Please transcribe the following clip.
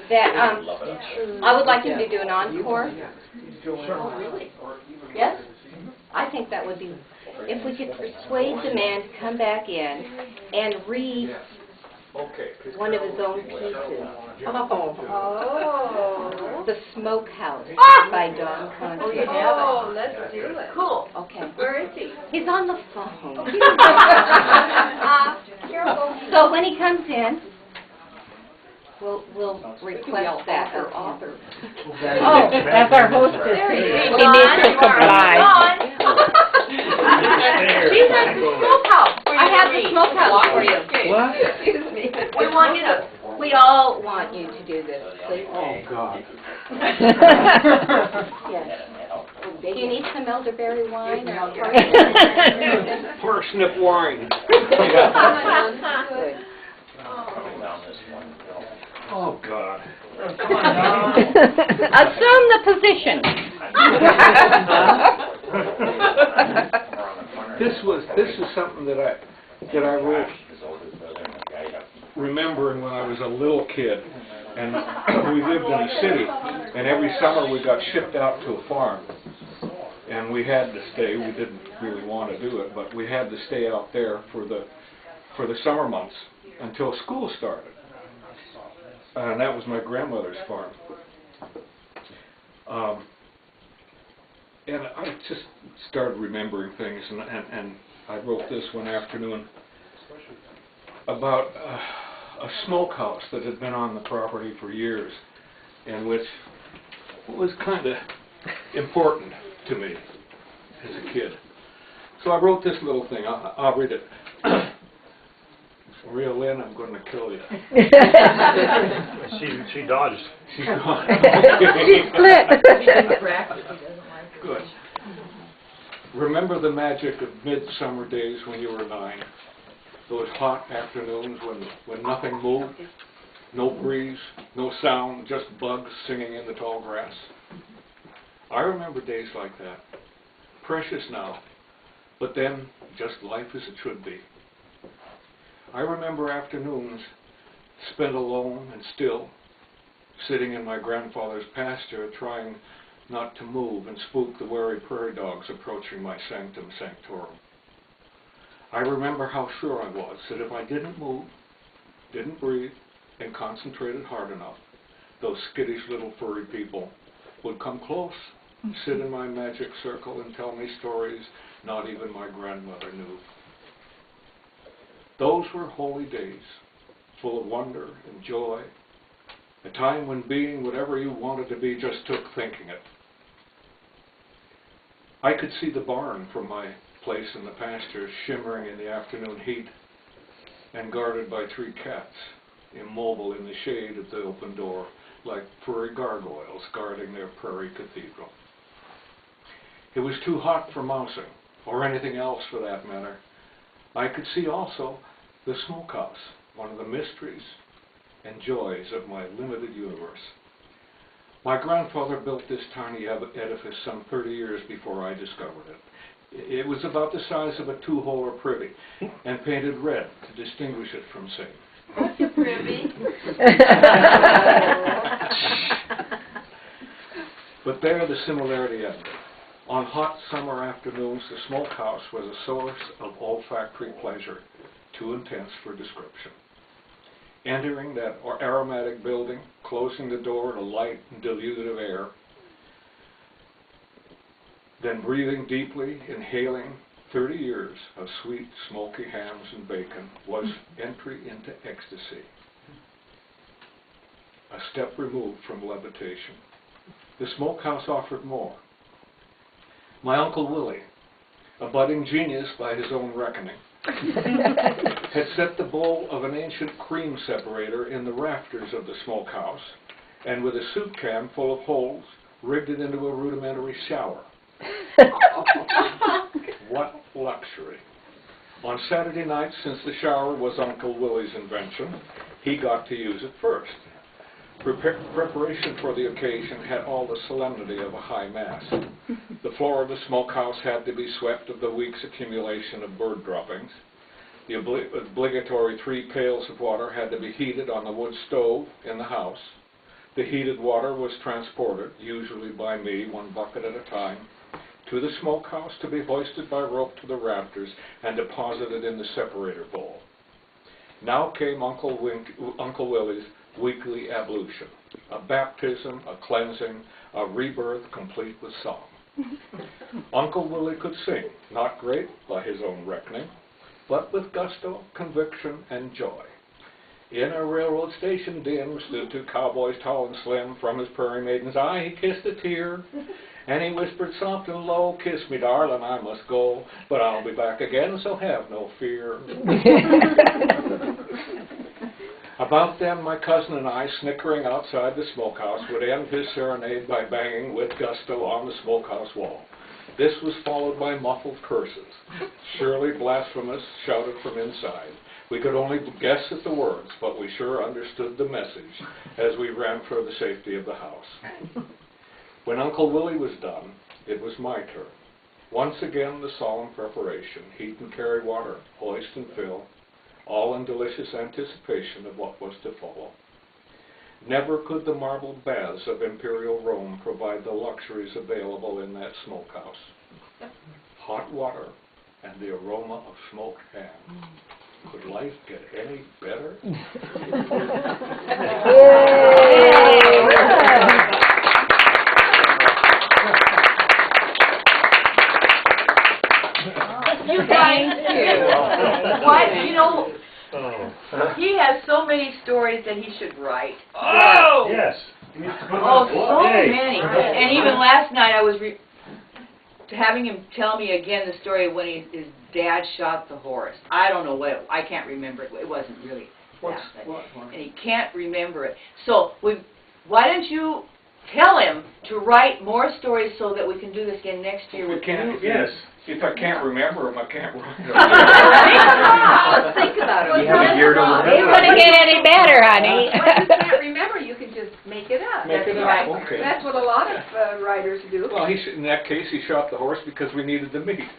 that I would like him to do an encore. Oh, really? Yes? I think that would be, if we could persuade the man to come back in and read one of his own pieces. Oh. The Smokehouse by Don Conte. Oh, you have it? Oh, let's do it. Cool. Okay. Where is he? He's on the phone. Carol, So when he comes in, we'll request that or author. Oh, that's our hostess. There he is. He needs to comply. She's at the Smokehouse. I have the Smokehouse for you. What? Excuse me. We want you to. We all want you to do this, please. Oh, God. Yes. Do you need some elderberry wine or Parsnip wine. Good. Oh, God. Assume the position. This is something that I wrote remembering when I was a little kid, and we lived in the city, and every summer we got shipped out to a farm, and we had to stay. We didn't really want to do it, but we had to stay out there for the summer months until school started, and that was my grandmother's farm. And I just started remembering things, and I wrote this one afternoon about a smokehouse that had been on the property for years, and which was kind of important to me as a kid. So I wrote this little thing. I'll read it. Reel Lynn, I'm going to kill you. She dodged. She's gone. She split. Good. Remember the magic of midsummer days when you were 9? Those hot afternoons when nothing moved, no breeze, no sound, just bugs singing in the tall grass. I remember days like that. Precious now, but then just life as it should be. I remember afternoons spent alone and still, sitting in my grandfather's pasture trying not to move and spook the wary prairie dogs approaching my sanctum sanctorum. I remember how sure I was that if I didn't move, didn't breathe, and concentrated hard enough, those skittish little furry people would come close, sit in my magic circle and tell me stories not even my grandmother knew. Those were holy days, full of wonder and joy, a time when being whatever you wanted to be just took thinking it. I could see the barn from my place in the pasture shimmering in the afternoon heat and guarded by 3 cats, immobile in the shade of the open door like furry gargoyles guarding their prairie cathedral. It was too hot for mousing, or anything else for that matter. I could see also the smokehouse, one of the mysteries and joys of my limited universe. My grandfather built this tiny edifice some 30 years before I discovered it. It was about the size of a 2-hole privy and painted red to distinguish it from same. What's a privy? But there the similarity ended. On hot summer afternoons, the smokehouse was a source of olfactory pleasure, too intense for description. Entering that aromatic building, closing the door to light and dilutive air, then breathing deeply, inhaling 30 years of sweet, smoky hams and bacon was entry into ecstasy. A step removed from levitation. The smokehouse offered more. My Uncle Willie, a budding genius by his own reckoning, had set the bowl of an ancient cream separator in the rafters of the smokehouse, and with a soup can full of holes, rigged it into a rudimentary shower. What luxury. On Saturday nights, since the shower was Uncle Willie's invention, he got to use it first. Preparation for the occasion had all the solemnity of a high mass. The floor of the smokehouse had to be swept of the week's accumulation of bird droppings. The obligatory 3 pails of water had to be heated on the wood stove in the house. The heated water was transported, usually by me, 1 bucket at a time, to the smokehouse to be hoisted by rope to the rafters and deposited in the separator bowl. Now came Uncle Willie's weekly ablution, a baptism, a cleansing, a rebirth complete with song. Uncle Willie could sing, not great by his own reckoning, but with gusto, conviction, and joy. In a railroad station dim stood 2 cowboys tall and slim. From his prairie maiden's eye he kissed a tear, and he whispered something low, "Kiss me, darling, I must go, but I'll be back again, so have no fear." About then, my cousin and I, snickering outside the smokehouse, would end his serenade by banging with gusto on the smokehouse wall. This was followed by muffled curses, surely blasphemous, shouted from inside. We could only guess at the words, but we sure understood the message as we ran for the safety of the house. When Uncle Willie was done, it was my turn. Once again, the solemn preparation, heat and carry water, hoist and fill, all in delicious anticipation of what was to follow. Never could the marble baths of imperial Rome provide the luxuries available in that smokehouse. Hot water and the aroma of smoked ham. Could life get any better? You guys do. What? You know, he has so many stories that he should write. Oh! Yes. Oh, so many. And even last night I was having him tell me again the story of when his dad shot the horse. I don't know what I can't remember it. It wasn't really that. And he can't remember it. So why don't you tell him to write more stories so that we can do this again next year with you? Yes. If I can't remember them, I can't write them. Let's think about it. You have a year to remember. It wouldn't get any better, honey. What you can't remember, you can just make it up. Make it That's up, right. okay. That's what a lot of writers do. Well, in that case, he shot the horse because we needed the meat.